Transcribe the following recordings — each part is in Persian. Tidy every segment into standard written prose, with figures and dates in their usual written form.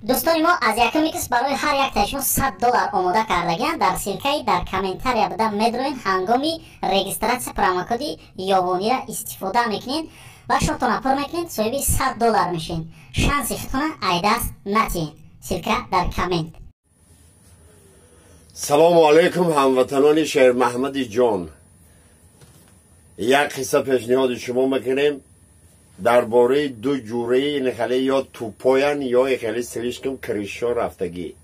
دوستان ما از یکمی کس برای هر یک تایشون $100 آماده کردگن. در سیرکای در کامنتاری بده میدروین هنگامی رجیستراسیون پروموکودی یابانی را استفاده میکنین و شما پر میکنین صاحب $100 میشین. شانسی خودتون ای دست نتین. سیرکا در کامنت. سلام علیکم هموطنان شهر محمدی جان. یک قصه پیشنهاد شما میکنیم درباره دو جوره این خیلی یا توپاین یا خیلی سریش کم کریشا رفتگی.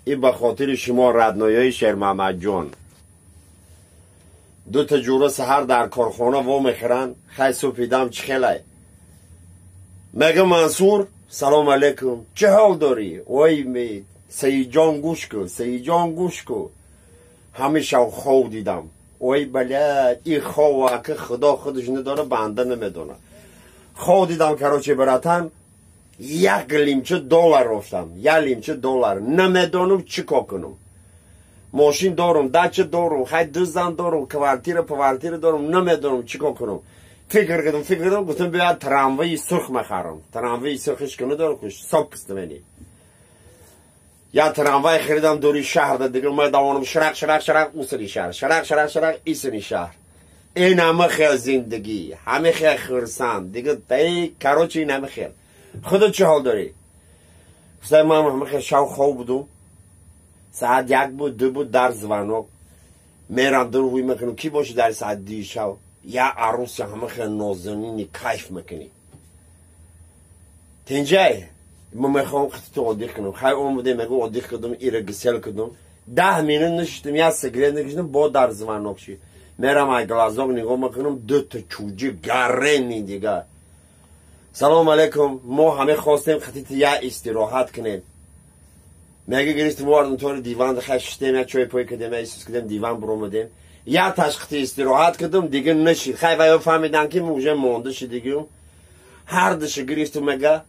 این به خاطر شما ردنایی شهر محمد جان. دو تا جوره سهر در کارخانه و میخرن خیلی سوپیدم چه خیلی میگه منصور سلام علیکم چه حال داری؟ وای می سعید جان گوش کن، سعید جان گوش کن. همیشه خواب دیدم. وای بله این خواه که خدا خودش نداره بنده نمیدونه. خواه دیدم کراچی براتن $1 لیمچه رفتم. $1 لیمچه نمیدونم چیکار کنم. ماشین دارم، دچه دارم، خیلی دو زن دارم، کوارتیر دارم، نمیدونم چیکار کنم. فکر کردم گفتم بیاد تراموای سرخ میخرم. تراموای سرخش که ندارم کش صاف پستمینی. یا تراموای خریدم دوری شهر ده دیگه ما دوانم شرق اوسری شهر شرق ایسنی شهر. این همه خیلی زندگی همه خیلی خرسند دیگه تایی کراچی این همه خیلی. خودت چه حال داری؟ گفتم من همه خیلی شو خواب بودم. ساعت 1 بود 2 بود در زوانوک میرم در روی میکنم کی باشه در ساعت 2 شب یا عروس همه خیلی نازنینی کیف میکنی تنجای ما میخوام خطی عادی کنم خیلی اومده میگو عادی کردم ایره گسل کردم 10 مینوت نشستم یا سیگرت نکشیدم با در زوانوک شی میرم ای گلازاق نگاه میکنم 2 تا چوجی گرنی دیگه. سلام علیکم ما همه خواستیم خطی یا استراحت کنیم. میگه گریستم واردم طور دیوان خشتیم یا چای پای کردیم یا ایسوس کردیم دیوان برومدیم یا تشخیص استراحت کردم دیگه نشید خیلی ویا فهمیدن که موجه مونده شد دیگه هر دشه گریستم میگه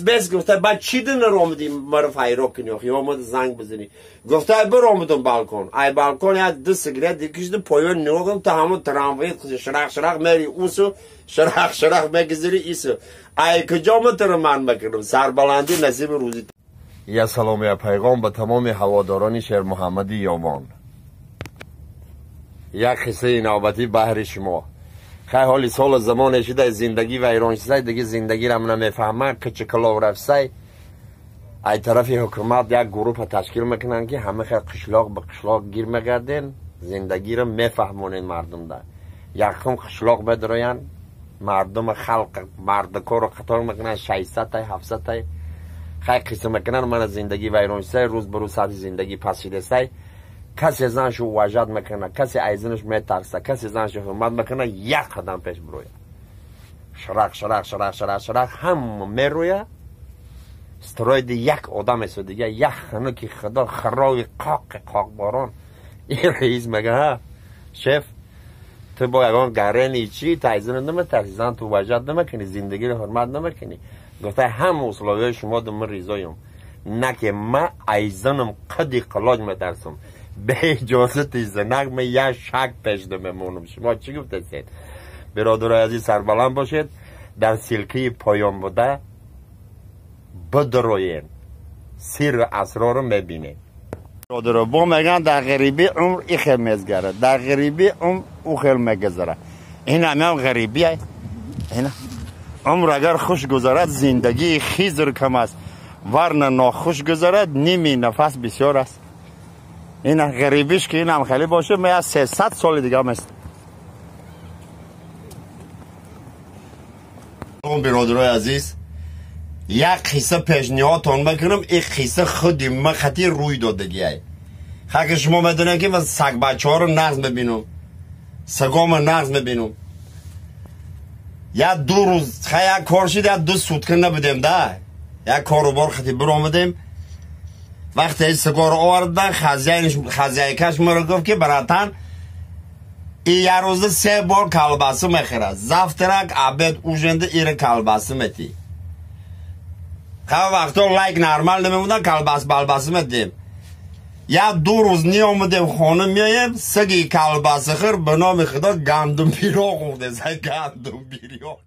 بس گفته بعد چی دن رومدیم مرا فایرو کنی یا اومد زنگ بزنی گفته برومدم بالکن ای بالکن یا 2 سیگرت دیگه پایون نوگم تا همون تراموای شرق میری اوسو شرق میگذری ایسو ای کجا متر من بکنم سربلندی نصیب روزی. یا سلام یا پیغام به تمام هواداران شهر محمدی یامان. یک قصه نوبتی بهر شما. خیلی حالی سال زمان شده زندگی و ایران شده دیگه زندگی را من نمیفهمم که چه کلاو رفته ای طرف حکومت یک گروه تشکیل میکنن که همه خیلی قشلاق به قشلاق گیر میگردن زندگی را میفهمونن مردم ده یکم قشلاق بدراین مردم خلق مردکار رو قطار میکنن 600 تا 700 تا خیلی قصه میکنن من از زندگی و ایران شده روز به روز ساعت زندگی پسیده سای کسی زنش رو وجد میکنه کسی ایزنش میترسه کسی زنش رو حرمت میکنه یک قدم پیش برویه شرق هم میرویه استراید یک آدم است دیگه یک خنو که خدا خراوی قاق باران این رئیس میگه ها شف تو با یگان گرنی چی تا ایزن نمیترسی زن تو وجد نمیکنی زندگی رو حرمت نمیکنی گفته هم اصلاوی شما دو من ریزایم نه که من ایزنم قدی قلاج میترسم به اجازت زنگ من یه شک پیش میمونم. شما چی گفته سید؟ برادر عزیز سربلند باشید در سلکه پایان بوده بدروین سیر اسرار میبینید. برادر با میگن در غریبی عمر ای خیل میزگره در غریبی عمر او خیل میگذره این هم غریبیه این عمر اگر خوش گذرد زندگی خیزر کم است ورنه ناخوش گذرد نیمی نفس بسیار است. این غریبیش که این هم خیلی باشه من از 300 سال دیگه هم است. برادرای عزیز یک قصه پیشنهادتان بکنم این قصه خودی من خطی روی دادگیه خیلی شما میدونن که من سگ بچه ها رو نغز ببینم سگام نغز ببینم یا 2 روز خیلی یک کار شد یا 2 سوتکن نبودیم ده یک کاروبار خطی برآمدیم وقتی سگار آوردن خزیه کش مرا گفت که براتن این یه روز 3 بار کلباسه میخوره زفترک عبد اوجنده ایره کلباسه میتی خیلی وقتا لایک نرمال نمیمونن کلباس بلباسه میتیم یا 2 روز نی آمدیم خانه میایم سگی کلباسه خور به نام خدا گندم بیرا خورده گندم بیرا